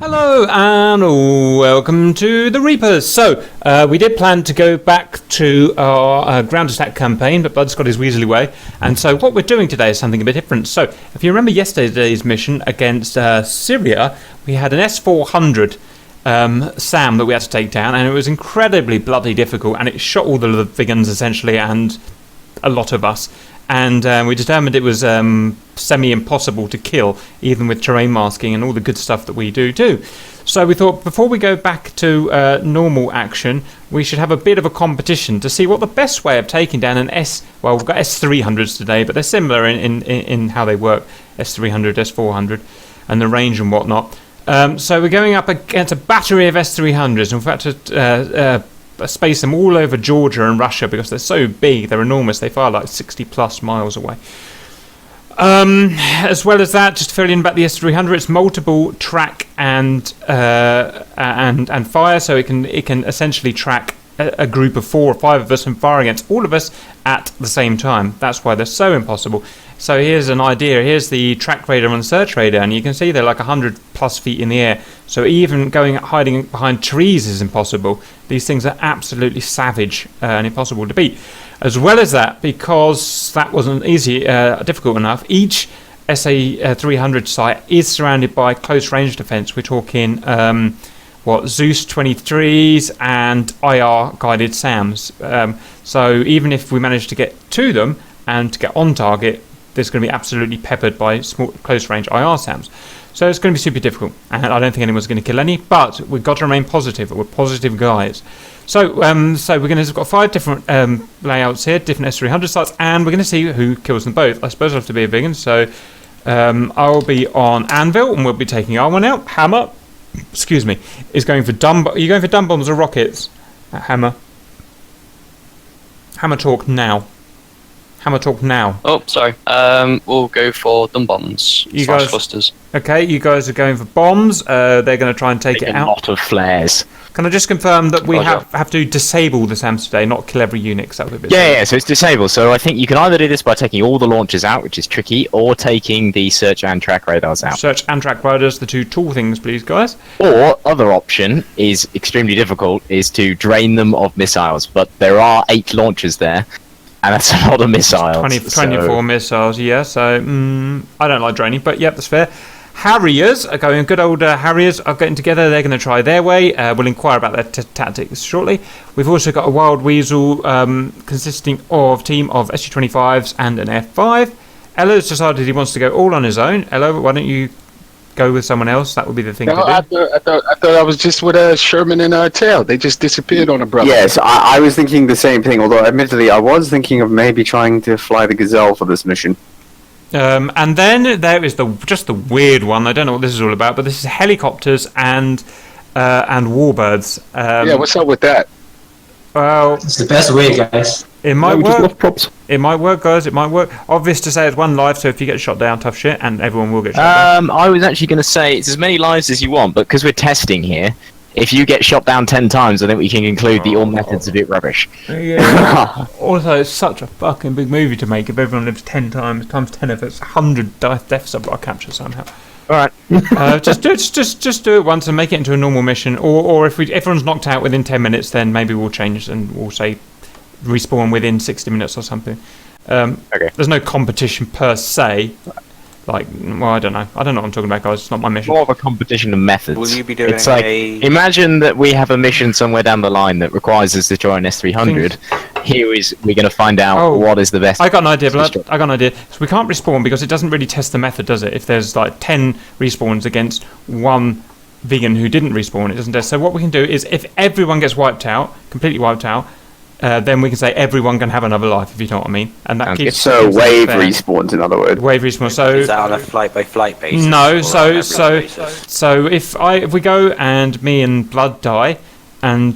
Hello and welcome to the Reapers. So we did plan to go back to our ground attack campaign, but Bud's got his weaselly way, and so what we're doing today is something a bit different. So if you remember yesterday's mission against Syria, we had an S-300 SAM that we had to take down, and it was incredibly bloody difficult, and it shot all the vegans essentially and a lot of us. And we determined it was semi-impossible to kill, even with terrain masking and all the good stuff that we do. So we thought before we go back to normal action, we should have a bit of a competition to see what the best way of taking down an well, we've got S-300s today, but they're similar in how they work, S-300, S-400, and the range and whatnot. So we're going up against a battery of S-300s, and we've had to space them all over Georgia and Russia because they're so big, they're enormous, they fire like 60 plus miles away. As well as that, just to fill in about the S-300, it's multiple track and fire, so it can essentially track a group of 4 or 5 of us and fire against all of us at the same time. That's why they're so impossible. So here's an idea. Here's the track radar and search radar, and you can see they're like 100 plus feet in the air. So even hiding behind trees is impossible. These things are absolutely savage and impossible to beat. As well as that, because that wasn't difficult enough, each SA-300 site is surrounded by close range defense. We're talking Zeus 23s and IR guided SAMs. So even if we manage to get to them and to get on target, there's going to be absolutely peppered by small close range IR SAMs. So it's going to be super difficult, and I don't think anyone's going to kill any, but we've got to remain positive. We're positive guys. So we've got 5 different layouts here, different S-300 sites, and we're going to see who kills them both. I suppose I have to be a vegan, so I'll be on Anvil, and we'll be taking our one out. Hammer, excuse me, is going for dumb. Are you going for dumb bombs or rockets? Hammer. Hammer talk now. Hammer talk now. Oh, sorry. We'll go for dumb bombs. You guys, clusters. Okay, you guys are going for bombs. They're going to try and take it out. A lot of flares. Can I just confirm that we have to disable the SAMs today, not kill every unit? Cause that would be a bit yeah, so it's disabled. So I think you can either do this by taking all the launchers out, which is tricky, or taking the search and track radars out. Search and track radars, the 2 tall things, please, guys. Or, other option, is extremely difficult, is to drain them of missiles. But there are 8 launchers there, and that's a lot of missiles. 24 missiles, yeah, so I don't like draining, but yep, that's fair. Harriers are going, good old Harriers are getting together. They're going to try their way. We'll inquire about their tactics shortly. We've also got a Wild Weasel consisting of a team of SU-25s and an F5. Ella's decided he wants to go all on his own. Ella, why don't you go with someone else? That would be the thing to do. I thought I was just with Sherman and Tail. They just disappeared on a brother. Yes, I was thinking the same thing, although admittedly I was thinking of maybe trying to fly the Gazelle for this mission. And then there is just the weird one. I don't know what this is all about, but this is helicopters and warbirds. Yeah, what's up with that? Well, it's the best way, guys. It might work. It might work, guys. It might work. Obvious to say it's 1 life, so if you get shot down, tough shit, and everyone will get shot down. I was actually going to say it's as many lives as you want, but because we're testing here, if you get shot down 10 times, I think we can conclude that all methods are a bit rubbish. Yeah. Also, it's such a fucking big movie to make. If everyone lives 10 times 10 of it's 100 deaths I've got to capture somehow. All right. Just do it once and make it into a normal mission. Or if everyone's knocked out within 10 minutes, then maybe we'll change and we'll say respawn within 60 minutes or something. Okay. There's no competition per se. Like, well, I don't know what I'm talking about, guys. It's not my mission. More of a competition of methods. Will you be doing it's like, imagine that we have a mission somewhere down the line that requires us to join an S-300. We're going to find out what is the best. I got an idea, Blood. I got an idea. So we can't respawn because it doesn't really test the method, does it? If there's like 10 respawns against 1 vegan who didn't respawn, it doesn't test. So what we can do is if everyone gets wiped out, completely wiped out, then we can say everyone can have another life, if you know what I mean. And that keeps so wave respawns, in other words. Wave respawns. So is that on a flight by flight basis? No. So if we go and me and Blood die, and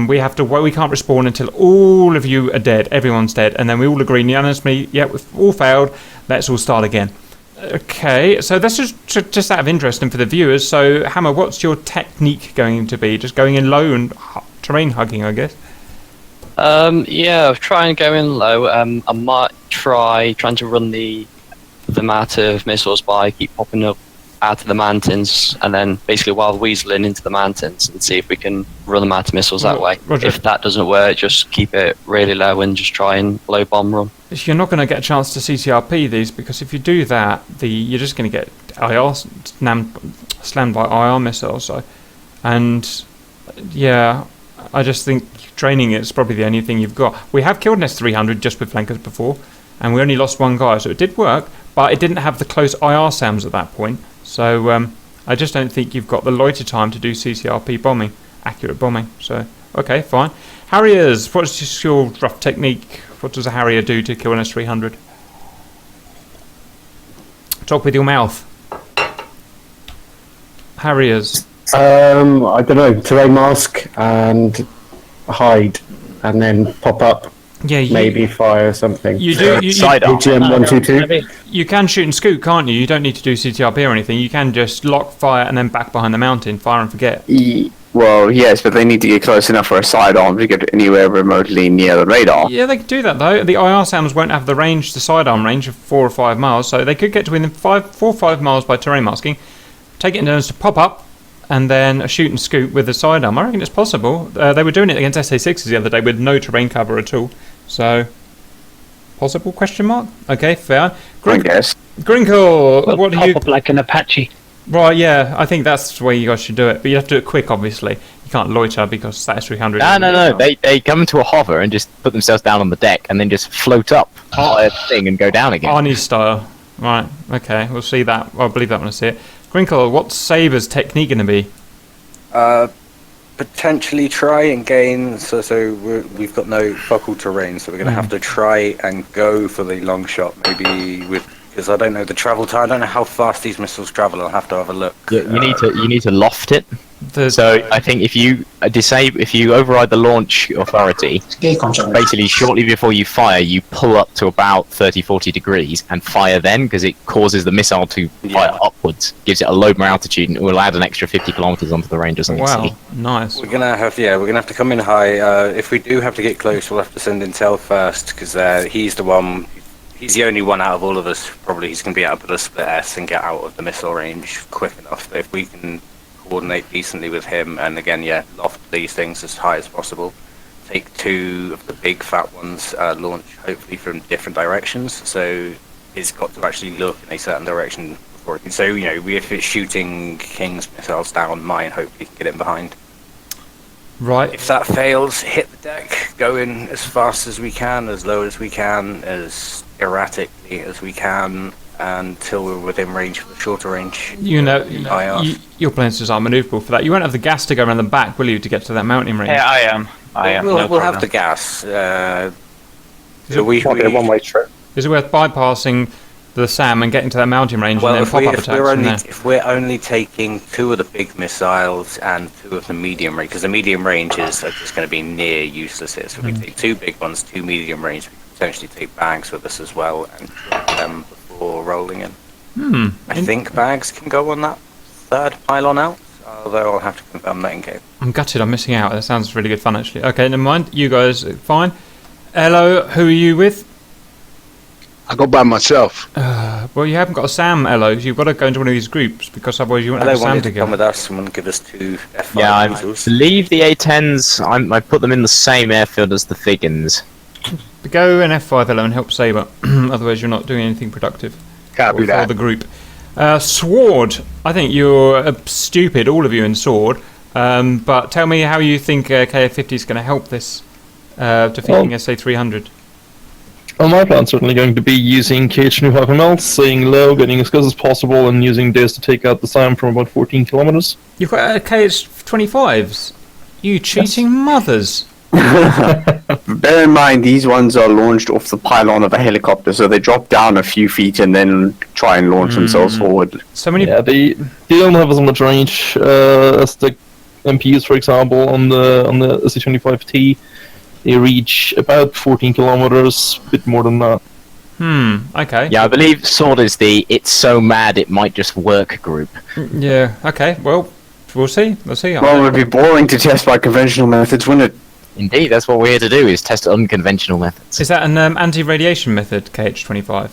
we can't respawn until all of you are dead. Everyone's dead, and then we all agree unanimously. Yeah, we've all failed. Let's all start again. Okay, so that's just out of interest and for the viewers. So Hammer, what's your technique going to be? Just going in low and terrain hugging, I guess. Yeah, I'll try and go in low. I might trying to run the amount of missiles by, keep popping up out of the mountains, and then basically wild weaseling into the mountains and see if we can run them out of missiles that way. Roger. If that doesn't work, just keep it really low and just try and low bomb run. You're not going to get a chance to CCRP these, because if you do that, you're just going to get IR slammed by IR missiles. And yeah, I just think training it's probably the only thing you've got. We have killed an S-300 just with flankers before, and we only lost one guy, so it did work, but it didn't have the close IR SAMs at that point. So I just don't think you've got the loiter time to do CCRP bombing, accurate bombing. So okay, fine. Harriers, what's just your rough technique? What does a Harrier do to kill an S-300? Talk with your mouth. Harriers. I don't know, terrain mask and hide, and then pop up. Yeah, Maybe fire something. You do. Sidearm. AGM 122. You can shoot and scoot, can't you? You don't need to do CTRP or anything. You can just lock, fire, and then back behind the mountain, fire and forget. Well, yes, but they need to get close enough for a sidearm to get anywhere remotely near the radar. Yeah, they could do that though. The IR SAMs won't have the range, the sidearm range of 4 or 5 miles, so they could get to within 4 or 5 miles by terrain masking. Take it in turns to pop up, and then a shoot and scoot with the sidearm. I reckon it's possible. They were doing it against SA6s the other day with no terrain cover at all. So, possible? Question mark. Okay, fair. I guess. Grinkle, what do you? Pop up like an Apache. Right, yeah, I think that's the way you guys should do it. But you have to do it quick, obviously. You can't loiter because that S-300. No. They come to a hover and just put themselves down on the deck and then just float up the thing and go down again. Arnie style. Right, okay, we'll see that. I'll believe that when I see it. Grinkle, what's Saber's technique going to be? Potentially try and gain. We've got no focal terrain, so we're going to have to try and go for the long shot. Maybe because I don't know the travel time. I don't know how fast these missiles travel. I'll have to have a look. Yeah, you need to loft it. So I think if you override the launch authority, basically shortly before you fire, you pull up to about 30-40 degrees and fire then, because it causes the missile to fire upwards, gives it a low more altitude, and it will add an extra 50 kilometers onto the range or something. Wow, nice. We're gonna have to come in high. If we do have to get close, we'll have to send Intel first, because he's the one. He's the only one out of all of us. Probably he's going to be able to split S and get out of the missile range quick enough. But if we can coordinate decently with him, and again, loft these things as high as possible. Take 2 of the big fat ones, launch hopefully from different directions. So it's got to actually look in a certain direction before it can. So if it's shooting King's missiles down, mine hopefully can get in behind. Right. If that fails, hit the deck, go in as fast as we can, as low as we can, as erratically as we can, until we're within range for the shorter range. Your planes are maneuverable for that. You won't have the gas to go around the back, will you, to get to that mountain range? Yeah, I am. We'll have the gas. One-way trip. Is it worth bypassing the SAM and getting to that mountain range and then pop-up attacks? If we're only taking 2 of the big missiles and 2 of the medium range, because the medium ranges are just going to be near useless here. So if we take 2 big ones, 2 medium range, we can potentially take bags with us as well and drop them before rolling in. I think bags can go on that 3rd pylon out, although I'll have to confirm that in game. I'm gutted I'm missing out. That sounds really good fun, actually. Okay, never mind. You guys are fine. Elo, who are you with? I go by myself. Well, you haven't got a SAM, Elo. You've got to go into one of these groups, because otherwise you won't have a SAM wanted to together. come with us and give us 2 F5 Yeah, I missiles. believe the A10s, I put them in the same airfield as the Figgins. Go an F5, Elo, and help Saber. Otherwise you're not doing anything productive. Copy for that. the group. Sword. I think you're stupid, all of you in Sword. But tell me how you think KF-50 is going to help this defeating SA-300. Well, my plan's certainly going to be using KH-25ML, staying low, getting as close as possible, and using this to take out the SAM from about 14 kilometers. You've got KH-25s? You cheating mothers! Bear in mind, these ones are launched off the pylon of a helicopter, so they drop down a few feet and then try and launch themselves forward. So many. Yeah, they don't have as much range as the MPUs, for example, on the SC-25T. They reach about 14 kilometers, a bit more than that. Okay. Yeah, I believe Sword is the "it's so mad it might just work" group. Yeah, okay, well, we'll see. We'll see. Well, it would be boring to test by conventional methods, wouldn't it? Indeed, that's what we're here to do, is test unconventional methods. Is that an anti-radiation method, KH-25?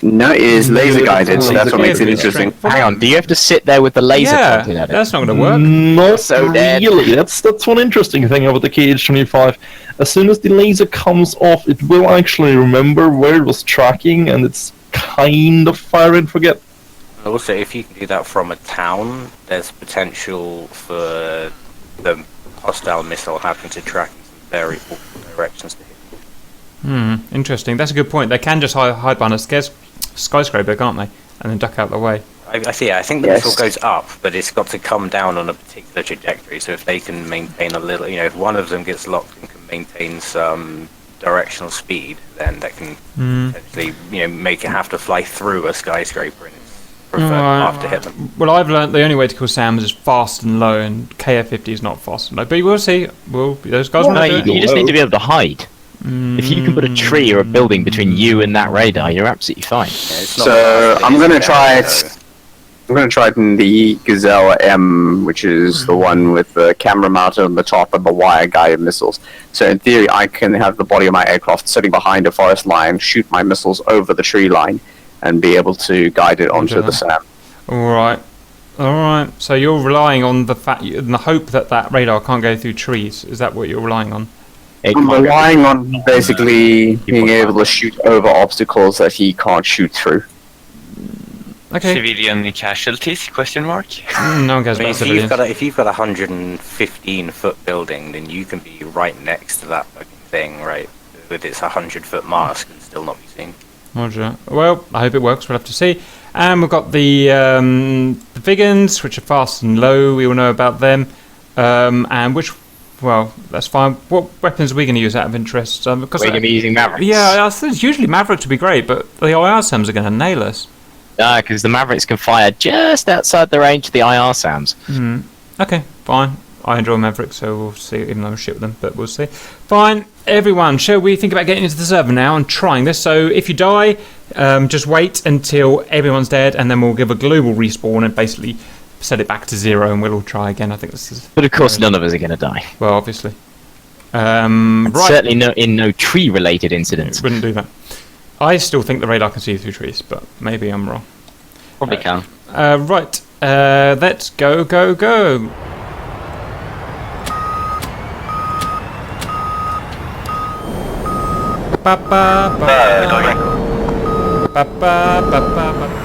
No, it is laser guided, so that's what makes it interesting. Hang on, do you have to sit there with the laser pointing at it? That's not going to work. Not So really. That's one interesting thing about the KH-25. As soon as the laser comes off, it will actually remember where it was tracking, and it's kind of fire and forget. Also, if you can do that from a town, there's potential for the hostile missile having to track in some very awful directions to hit. Interesting. That's a good point. They can just hide behind a skyscraper, can't they? And then duck out the way. I see. I think the missile goes up, but it's got to come down on a particular trajectory. So if they can maintain a little, if one of them gets locked and can maintain some directional speed, then that can potentially, make it have to fly through a skyscraper and it's preferred path to hit them. Well, I've learned the only way to kill SAMs is fast and low, and KF-50 is not fast and low. But we'll see. Those guys will do it. You just need to be able to hide. If you can put a tree or a building between you and that radar, you're absolutely fine. So I'm gonna try it. I'm gonna try it in the Gazelle M, which is the one with the camera mounted on the top and the wire guided missiles. So in theory, I can have the body of my aircraft sitting behind a forest line, shoot my missiles over the tree line, and be able to guide it onto the SAM. All right. So you're relying on the hope that radar can't go through trees. Is that what you're relying on? I'm relying on basically being able to shoot over obstacles that he can't shoot through. Okay. Civilian casualties? Question mark. No one cares about civilians. If you've got a 115-foot building, then you can be right next to that fucking thing, right? With its 100-foot mask and still not be seen. Roger. Well, I hope it works. We'll have to see. And we've got the Vigans, which are fast and low. We all know about them. And which. Well, that's fine. What weapons are we going to use out of interest? Because we're going to be using Mavericks. Yeah, I think usually Mavericks would be great, but the IR SAMs are going to nail us. Because the Mavericks can fire just outside the range of the IR SAMs. Okay, fine. I enjoy Mavericks, so we'll see, even though I'm shit with them, but we'll see. Fine. Everyone, shall we think about getting into the server now and trying this? So if you die, just wait until everyone's dead, and then we'll give a global respawn and basically set it back to 0 and we'll all try again. I think this is... But of course none of us are going to die. Well, obviously. Right. Certainly in no tree-related incidents. Wouldn't do that. I still think the radar can see through trees, but maybe I'm wrong. Probably can. Right. Let's go. Ba ba ba. Ba ba ba ba.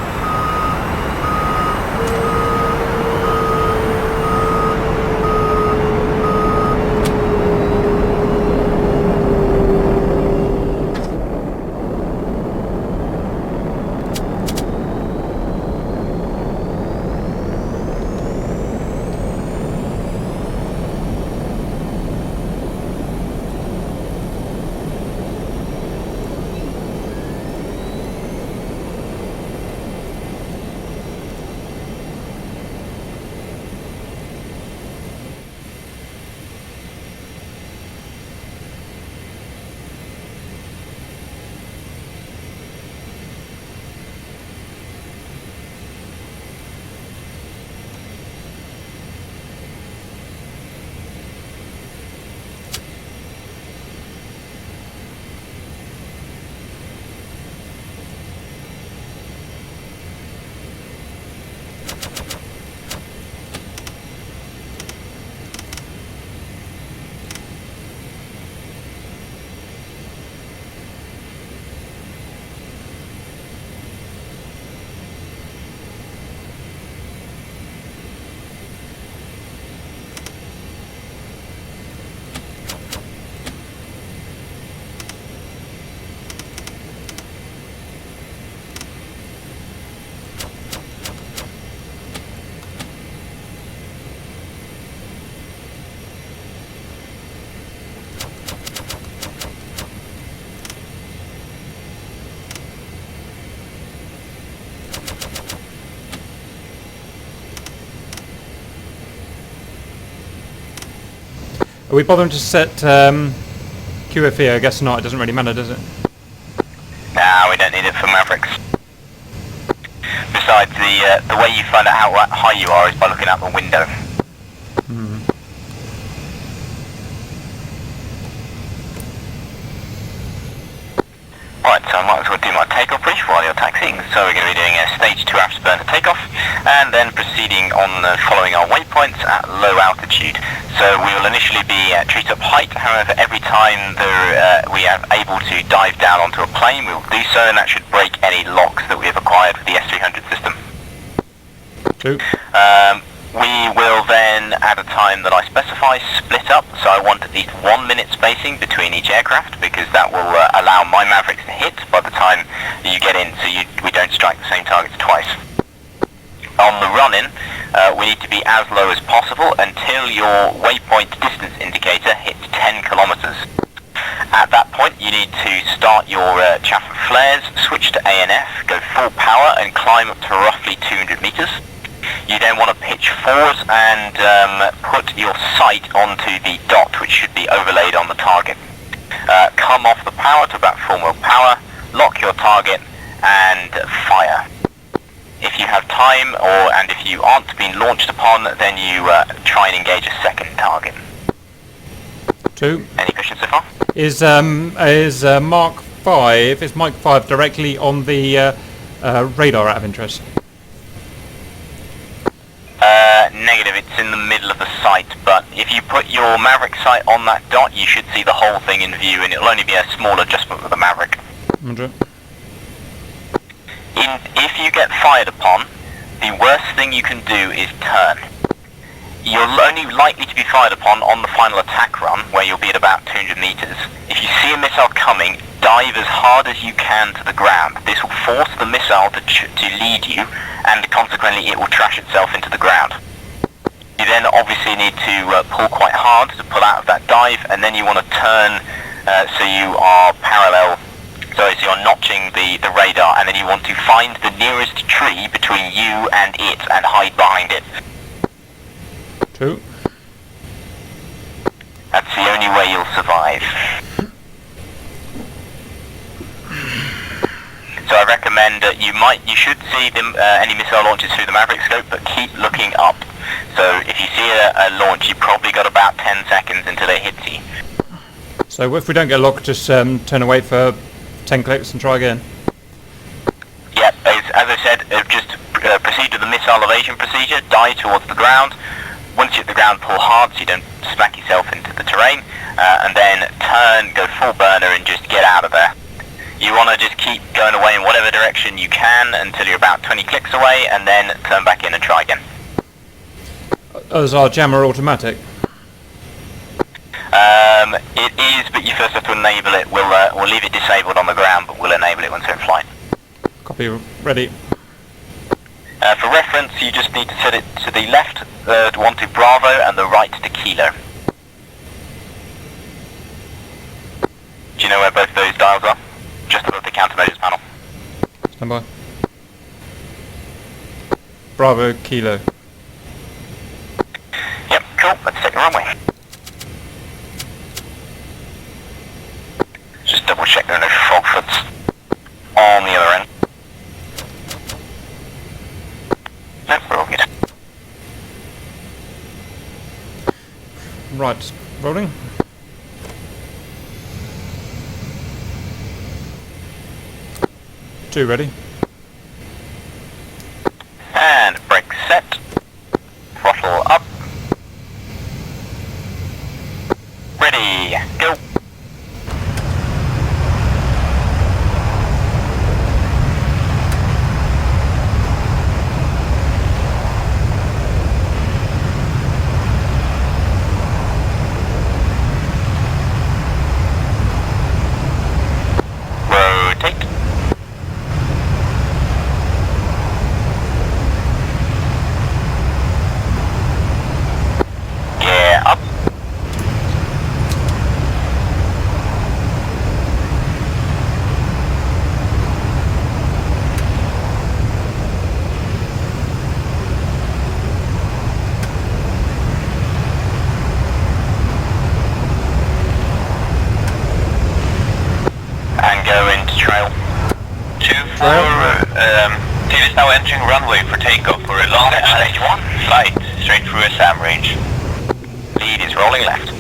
Are we bothering to set QFE? I guess not. It doesn't really matter, does it? Nah, we don't need it for Mavericks. Besides, the way you find out how high you are is by looking out the window. Right, so I might as well do my takeoff brief while you're taxiing. So we're going to be doing a stage 2 afterburner takeoff, and then proceeding on following our waypoints at low altitude. So we will initially be at treetop height. However, every time we are able to dive down onto a plane, we will do so, and that should break any locks that we have acquired with the S-300 system. We will then, at a time that I specify, split up. So I want at least 1 minute spacing between each aircraft, because that will allow my Mavericks to hit by the time you get in, so we don't strike the same targets twice. On the run-in, we need to be as low as possible until your waypoint distance indicator hits 10 kilometers. At that point, you need to start your chaff and flares, switch to ANF, go full power, and climb up to roughly 200 meters. You then want to pitch forward and put your sight onto the dot, which should be overlaid on the target. Come off the power to about full mil power, lock your target, and fire. If you have time, and if you aren't being launched upon, then you try and engage a second target. 2. Any questions so far? Is Mark 5? Is Mike 5 directly on the radar out of interest? Negative, it's in the middle of the sight, but if you put your Maverick sight on that dot, you should see the whole thing in view, and it'll only be a small adjustment with the Maverick. If you get fired upon, the worst thing you can do is turn. You're only likely to be fired upon on the final attack run, where you'll be at about 200 meters. If you see a missile coming, dive as hard as you can to the ground. This will force the missile to lead you, and consequently it will trash itself into the ground. You then obviously need to pull quite hard to pull out of that dive, and then you want to turn so you are parallel, so you're notching the radar, and then you want to find the nearest tree between you and it and hide behind it. 2. That's the only way you'll survive. So I recommend you should see any missile launches through the Maverick scope, but keep looking up. So if you see a launch, you've probably got about 10 seconds until it hits you. So if we don't get locked, just turn away for 10 clicks and try again. Yeah, as I said, just proceed with the missile evasion procedure, dive towards the ground. Once you hit the ground, pull hard so you don't smack yourself into the terrain, and then turn, go full burner, and just get out of there. You want to just keep going away in whatever direction you can until you're about 20 clicks away, and then turn back in and try again. Is our jammer automatic? It is, but you first have to enable it. We'll leave it disabled on the ground, but we'll enable it once we're in flight. Copy, ready. For reference, you just need to set it to the left, one to Bravo, and the right to Kilo. Do you know where both those dials are? Just above the countermeasures panel. Stand by. Bravo, Kilo. Yep, cool. Let's take the runway. Just double check there are no fogfoots on the other end. Nope, we're all good. Right, rolling. Two ready. And brake set. Throttle up. Ready, go. Rotate. Gear up. And go into trail. 2-4, team is now entering runway for takeoff for a long stage 1 flight straight through a SAM range. Lead is rolling left.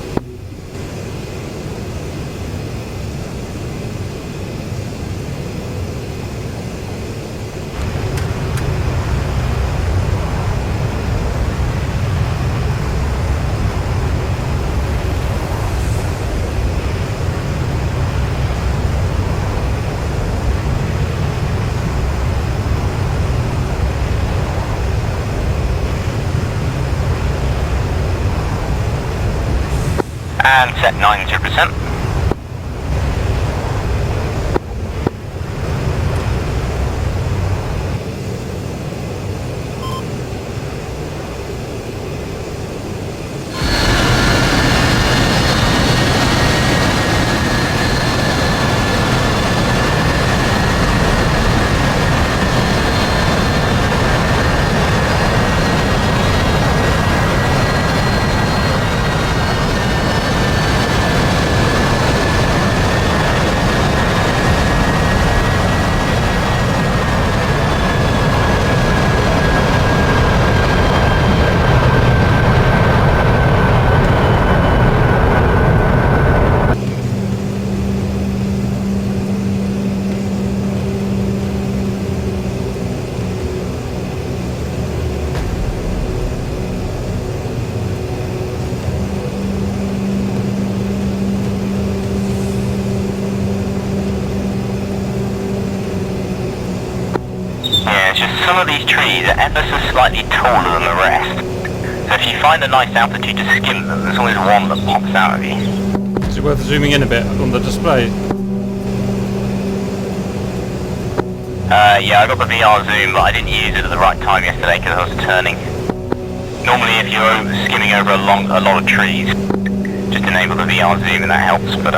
And set 90%. Some of these trees are ever so slightly taller than the rest. So if you find a nice altitude to skim them, there's always one that pops out of you. Is it worth zooming in a bit on the display? Yeah, I got the VR zoom, but I didn't use it at the right time yesterday because I was turning. Normally if you're skimming over a lot of trees, just enable the VR zoom and that helps, but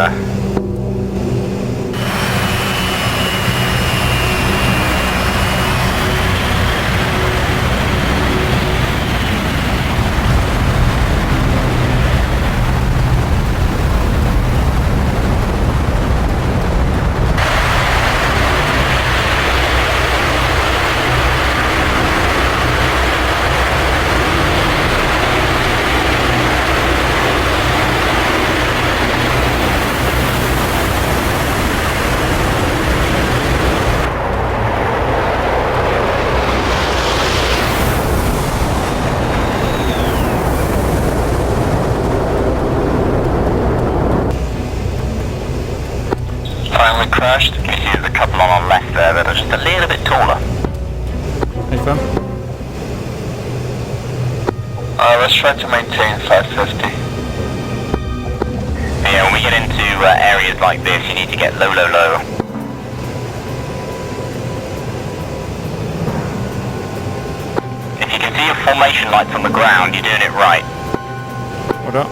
finally crashed. You can see there's a couple on our left there that are just a little bit taller. Hey, fam. Let's try to maintain 550. Yeah, when we get into areas like this, you need to get low, low, low. If you can see your formation lights on the ground, you're doing it right. Hold up.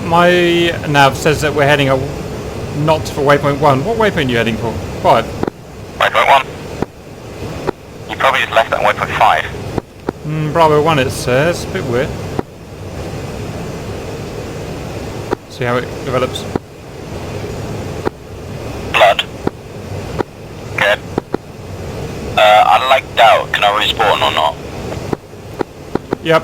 My nav says that we're heading a knot for waypoint 1. What waypoint are you heading for? 5? Waypoint 1. You probably just left that waypoint 5. Bravo 1 it says. A bit weird. See how it develops. Blood. Good. I like doubt. Can I respawn or not? Yep.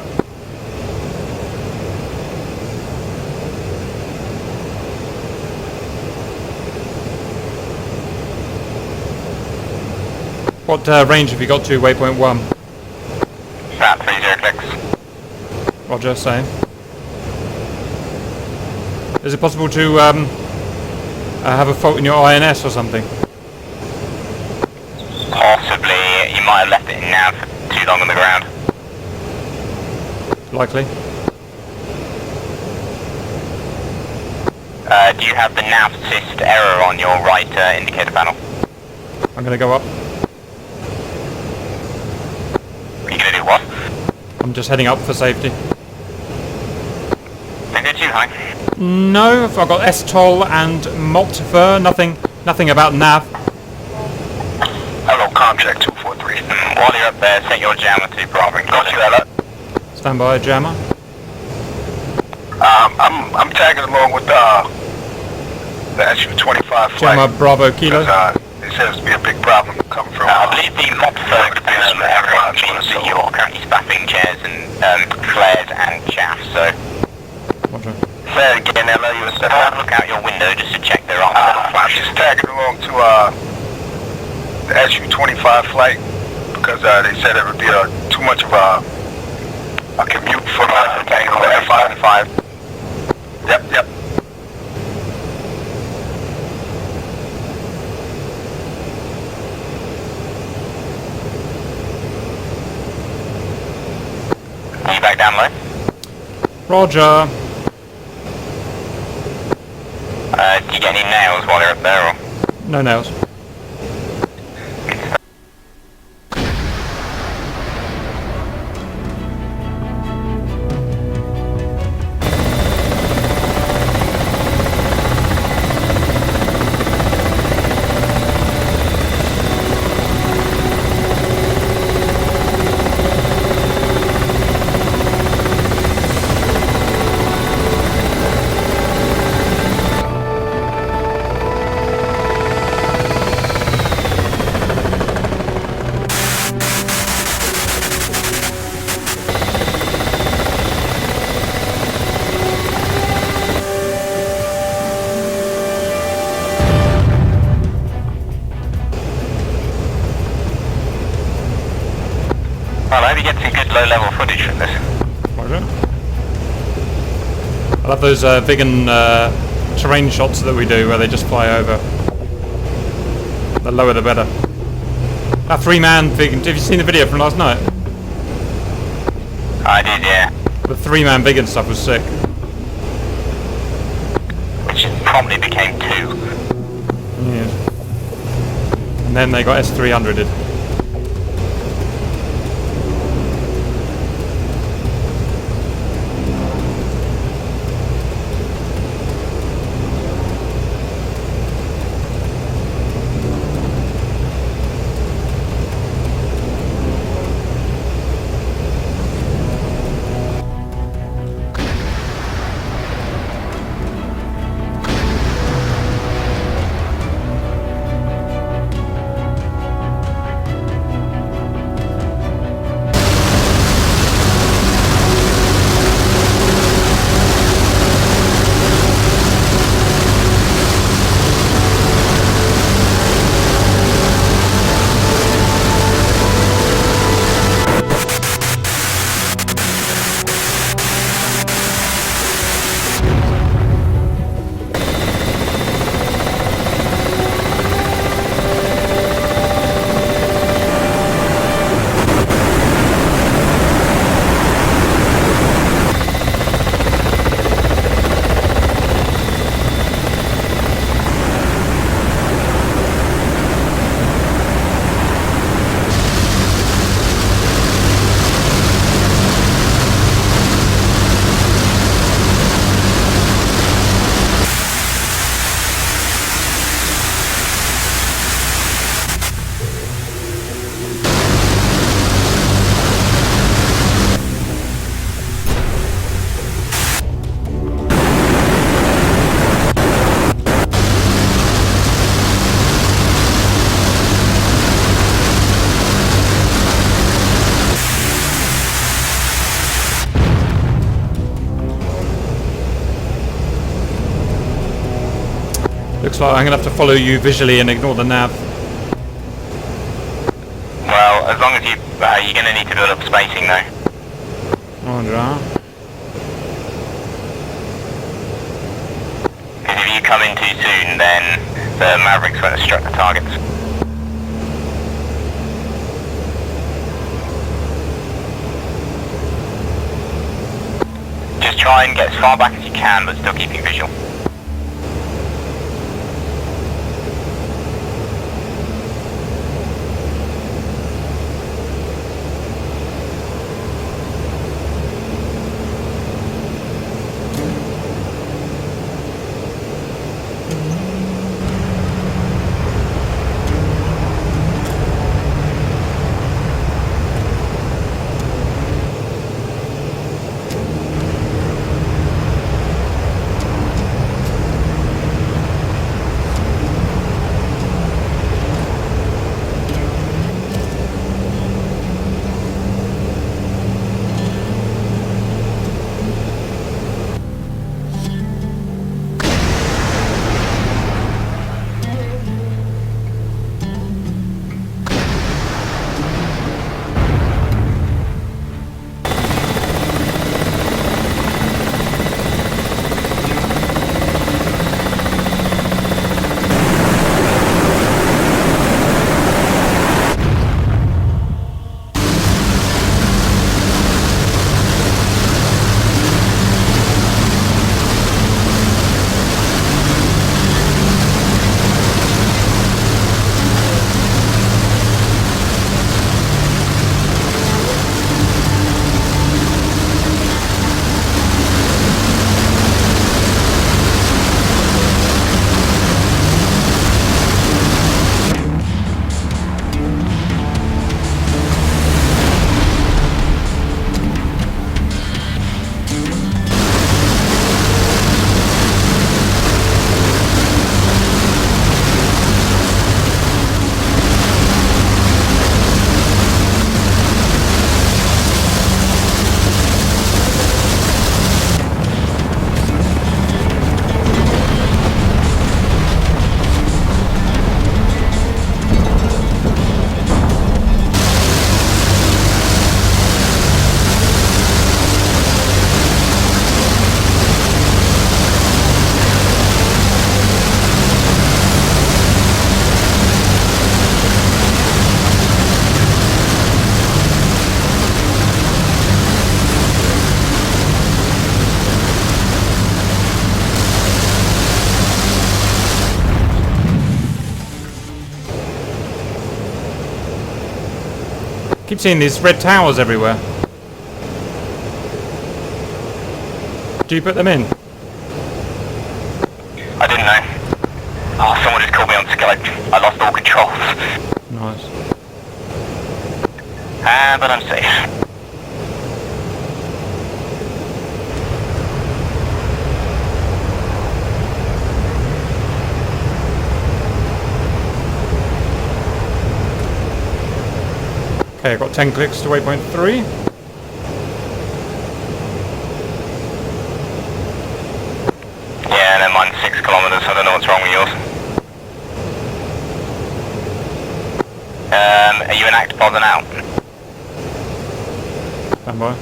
What range have you got to waypoint 1? About 30 clicks. Roger, same. Is it possible to have a fault in your INS or something? Possibly. You might have left it in nav for too long on the ground. Likely. Do you have the nav assist error on your right indicator panel? I'm gonna go up. Are you gonna do what? I'm just heading up for safety. Don't go too high. No, I've got S-Toll and Multifer, nothing about nav. Hello, Comcheck 243. While you're up there, set your jammer to Bravo. Got you, Ella. Stand by, jammer. I'm tagging tagging along with the SU-25 flight. Gemma Bravo Kilo. It seems to be a big problem coming from... I believe the mod first means that you're currently spaffing chairs and flares and chaff, so... Roger. Flare again, hello, you were supposed to look out your window just to check there aren't little flashes. Just tagging along to the SU-25 flight because they said it would be too much of a commute for the F-5. Yep. Are you back down low? Roger. Do you get any nails while you're up there, or? No nails. Well, I hope you get some good low-level footage from this. Roger. I love those vegan terrain shots that we do where they just fly over. The lower the better. That 3-man vegan, have you seen the video from last night? I did, yeah. The 3-man vegan stuff was sick. Which promptly became 2. Yeah. And then they got S-300'd. Looks like I'm going to have to follow you visually and ignore the nav. Well, as long as you're going to need to build up spacing though. Roger. Because if you come in too soon, then the Mavericks won't have struck the targets. Just try and get as far back as you can, but still keeping visual. keep seeing these red towers everywhere. Do you put them in? I didn't know. Oh, someone just called me on Skype. I lost all controls. Nice. But I'm safe. Okay, I've got 10 clicks to waypoint 3. Yeah, and then mine's 6 kilometers, so I don't know what's wrong with yours. Are you in Actipod and out? Stand by.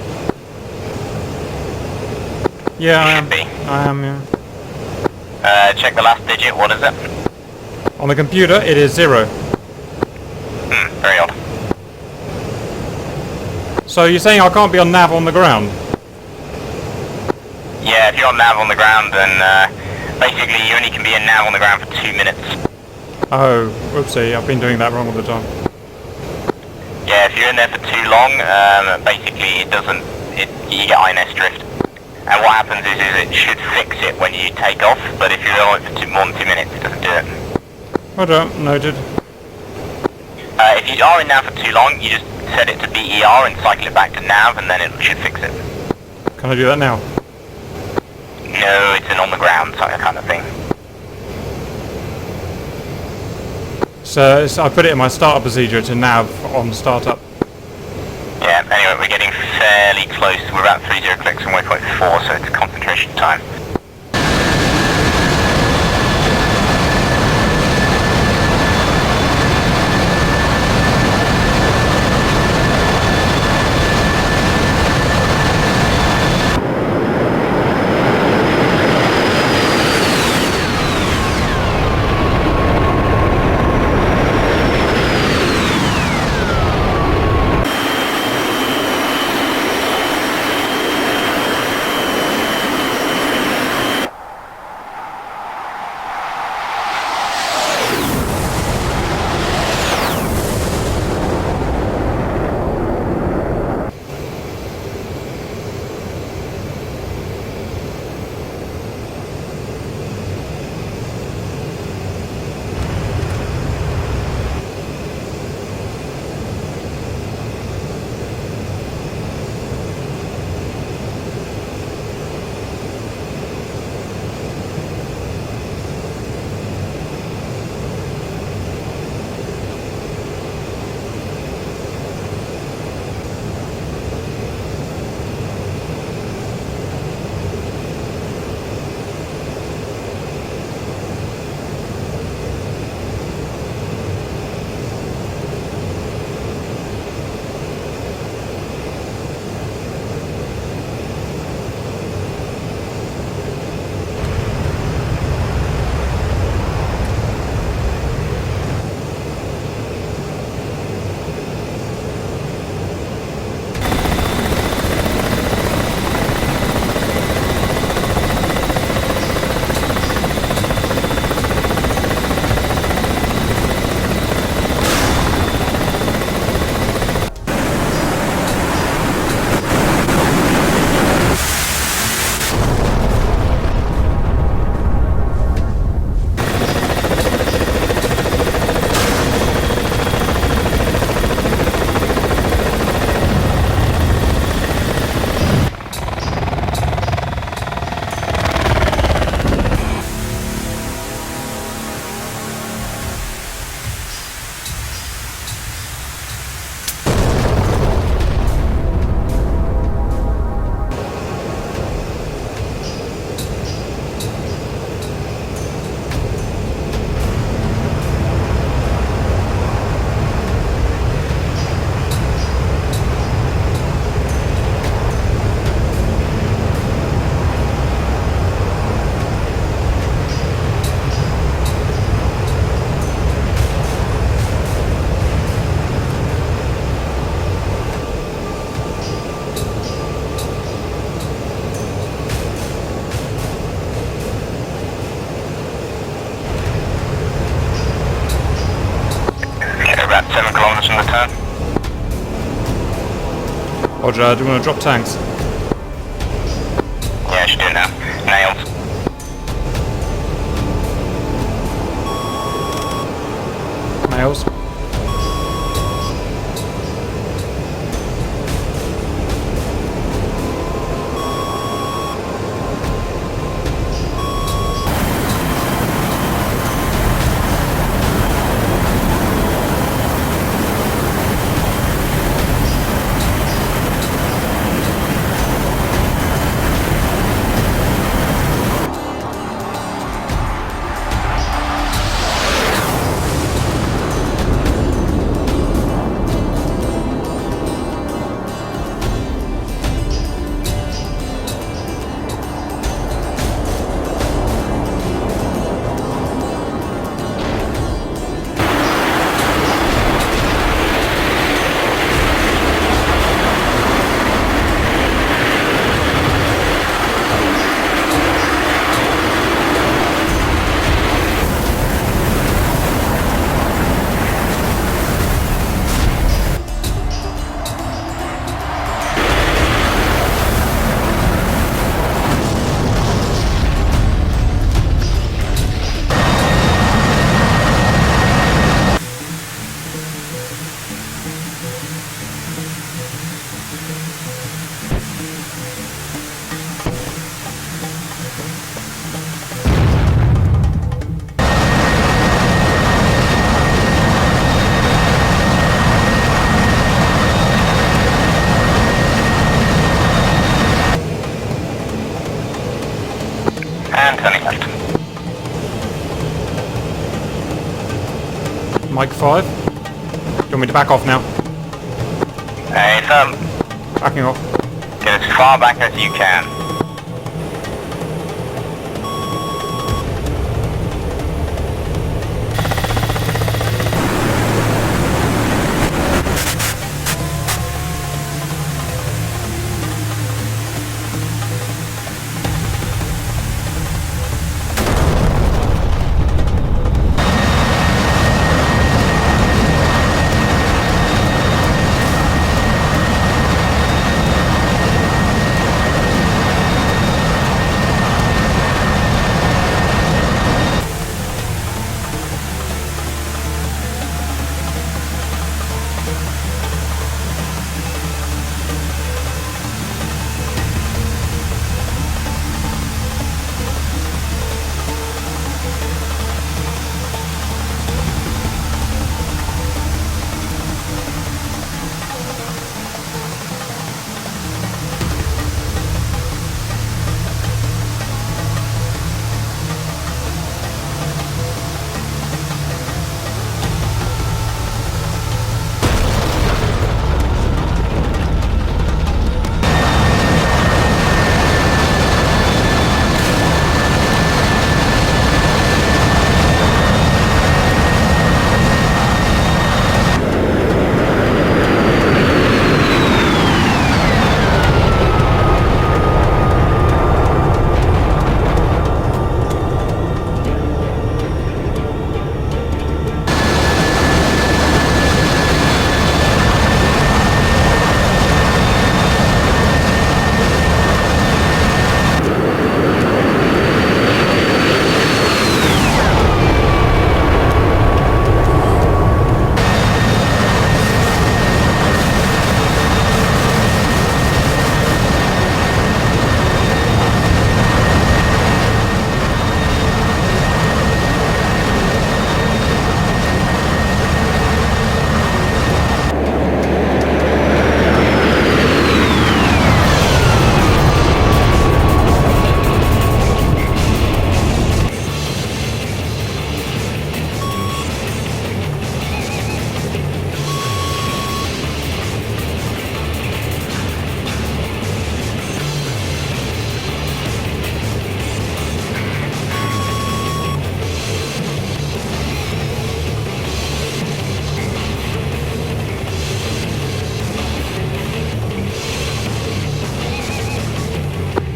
Yeah, I am. Be. I am, yeah. Check the last digit, what is it? On the computer, it is 0. Very odd. So you're saying I can't be on nav on the ground? Yeah, if you're on nav on the ground, then basically you only can be in nav on the ground for 2 minutes. Oh, whoopsie, I've been doing that wrong all the time. Yeah, if you're in there for too long, basically you get INS drift. And what happens is it should fix it when you take off, but if you're on it for more than 2 minutes, it doesn't do it. Hold on, noted. If you are in nav for too long, you just set it to BER and cycle it back to nav, and then it should fix it. Can I do that now? No, it's an on the ground kind of thing. So I put it in my startup procedure to nav on startup. Yeah, anyway, we're getting fairly close. We're about 30 clicks from waypoint 4, so it's concentration time. Roger, do you want to drop tanks? Yeah, I should do it now. Nailed. Nails. And turning left. Mike 5. Do you want me to back off now? Hey, Backing off. get as far back as you can.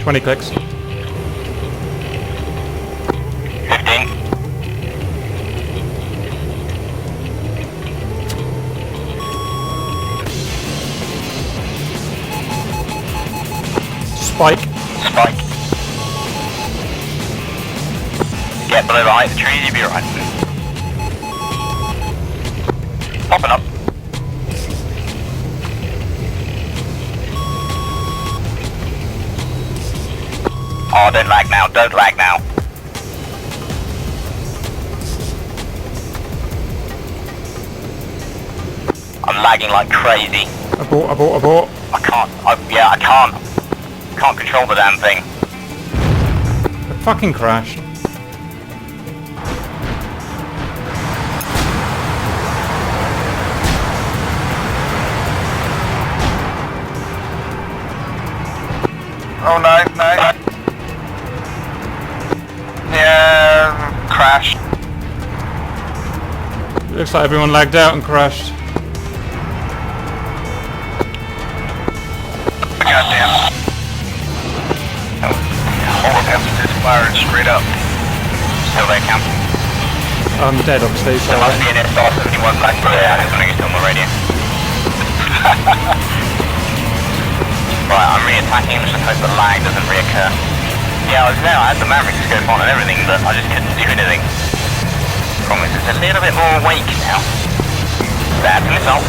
Twenty clicks. 15. Spike. Spike. Get below the height of the trees, you'll be alright. Popping up. Oh, don't lag now, don't lag now. I'm lagging like crazy. Abort. I can't control the damn thing. It fucking crashed. Oh, nice. Yeah, crashed. Looks like everyone lagged out and crashed. Goddamn. All of them just firing straight up. Still there, Cam. I'm dead, obviously, so... There must be an S-300 back there. Yeah, it's something still on the radio. Right, I'm re-attacking, just hope the lag doesn't reoccur. Yeah, I had the Maverick scope on and everything, but I just couldn't do anything. Promise, it's a little bit more awake now. That's a missile.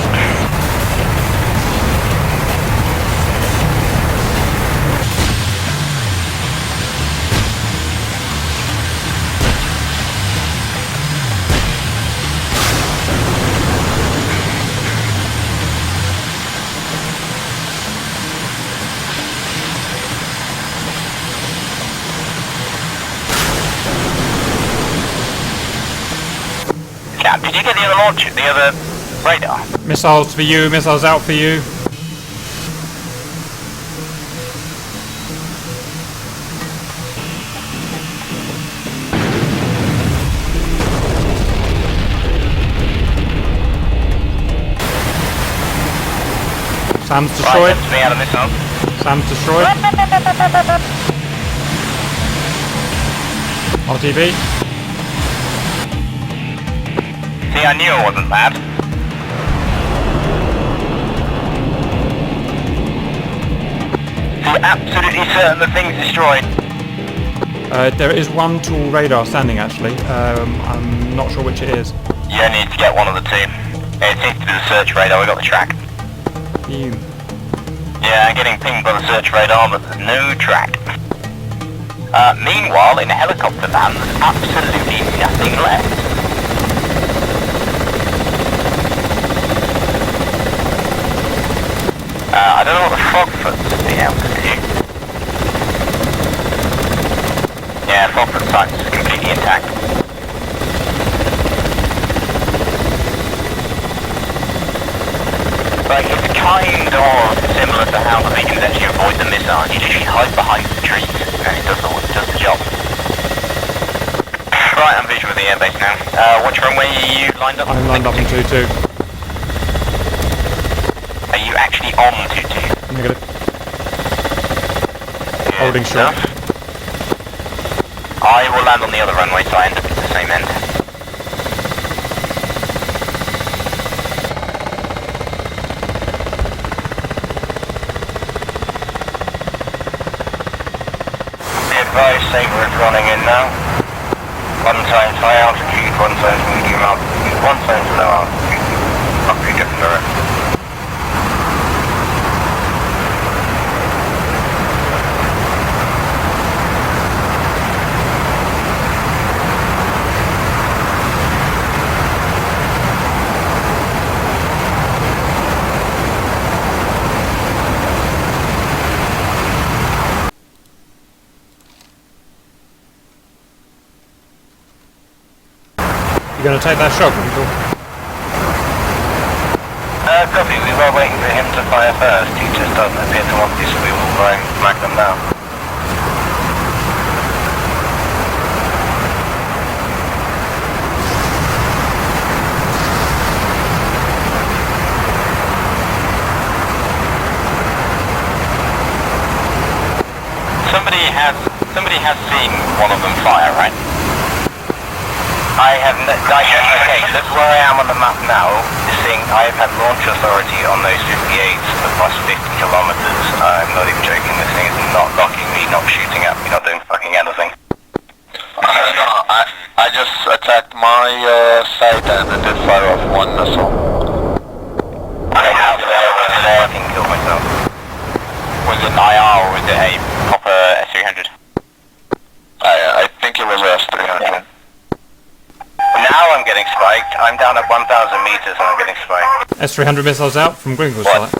Did you get the other launch, the other radar? Missiles for you, missiles out for you. Sam's destroyed. Right, me out of missile. Sam's destroyed. RTV. See, I knew it wasn't bad. So you're absolutely certain the thing's destroyed? There is one tool radar standing, actually. I'm not sure which it is. You don't need to get one of the two. It seems to be the search radar, we got the track. Yeah, I'm getting pinged by the search radar, but there's no track. Meanwhile, in a helicopter land, there's absolutely nothing left. I don't know what the Frogfoot's been able to do. Yeah, Frogfoot site is completely intact. Like, it's kind of similar to how the Beacons actually avoid the missile. You literally hide behind the trees, and it does the job. Right, I'm visual with the airbase now. Which runway are you lined up? I'm lined up in 2-2. Are you actually on 2-2? Negative. Holding short. I will land on the other runway, so I end up at the same end. Be advised, Sabre is running in now. 1 times high altitude, 1 times medium altitude, 1 times low altitude. Roughly different direction. You gonna take that shot, people? Copy, we were waiting for him to fire first. He just doesn't appear to want this, so we will flag them now. Somebody has seen one of them fire, right? I have okay, look where I am on the map now. Seeing I've had launch authority on those 58s for plus 50 kilometers. I'm not even joking. This thing is not knocking me, not shooting at me, not doing fucking anything. I just attacked my site and it did fire off one missile. I have fucking killed myself. Was it an IR or was it a proper S-300? I think it was S-300. Now I'm getting spiked. I'm down at 1,000 meters and I'm getting spiked. S-300 missiles out from Gringle's site.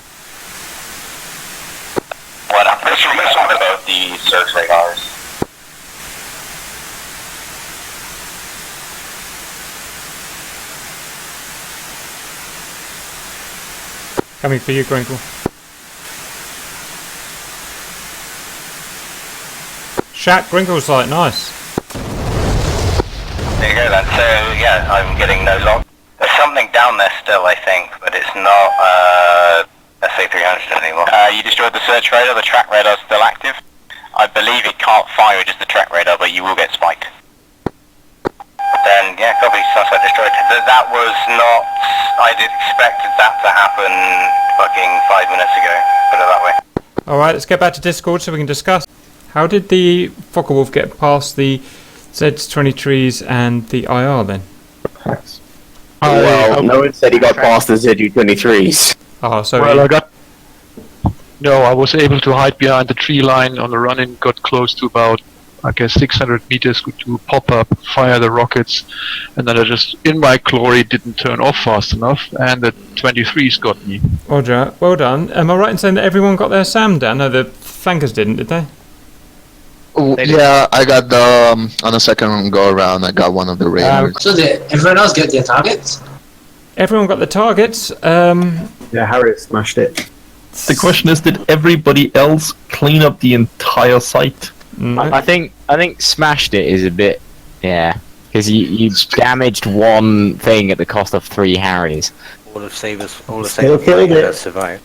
What? I'm pretty sure you talked about the search radars. Coming for you, Gringle. Shaq, Gringle's site, nice. There you go then. So yeah, I'm getting no lock. There's something down there still, I think, but it's not SA-300 anymore. You destroyed the search radar. The track radar's still active. I believe it can't fire just the track radar, but you will get spiked. Then yeah, copy. Suspect destroyed. That was not. I did expected that to happen fucking 5 minutes ago. Put it that way. All right, let's get back to Discord so we can discuss. How did the Focke-Wulf get past the Z-23s and the IR then? Well, no one said he got past the ZU-23s. Oh, so well, I was able to hide behind the tree line on the run-in, got close to about, I guess, 600 meters to pop up, fire the rockets, and then I just, in my glory, didn't turn off fast enough, and the 23s got me. Roger, well done. Am I right in saying that everyone got their SAM down? No, the flankers didn't, did they? Yeah, I got the on the second go around. I got one of the radars. So did everyone else get their targets? Everyone got the targets. Yeah, Harriet smashed it. The question is, did everybody else clean up the entire site? I think smashed it is a bit, yeah, because you damaged one thing at the cost of 3 Harriers. All the savers survived.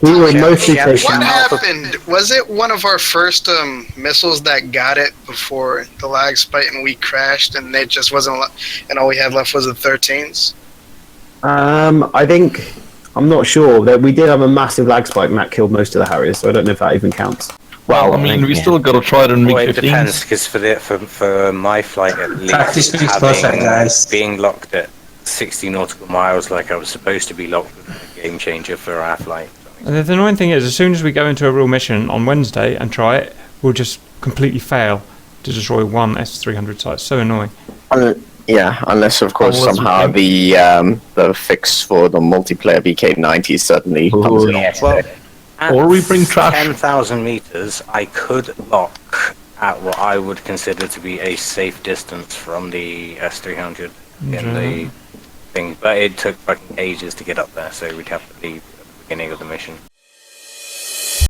We were mostly What happened? Was it one of our first missiles that got it before the lag spike and we crashed and it just wasn't, and all we had left was the 13s? I think, I'm not sure, that we did have a massive lag spike and that killed most of the Harriers, so I don't know if that even counts. Well, I mean, we still got to try it on MiG-15s. It depends, because for my flight at least, Practice makes perfect, guys. being locked at 60 nautical miles like I was supposed to be locked was a game changer for our flight. And the annoying thing is, as soon as we go into a real mission on Wednesday and try it, we'll just completely fail to destroy one S-300 site. So annoying. Yeah, unless of course somehow the fix for the multiplayer BK90 suddenly comes in. Well, or we bring trash. 10,000 meters, I could lock at what I would consider to be a safe distance from the S-300 in the thing, but it took fucking ages to get up there, so we'd have to leave at the beginning of the mission.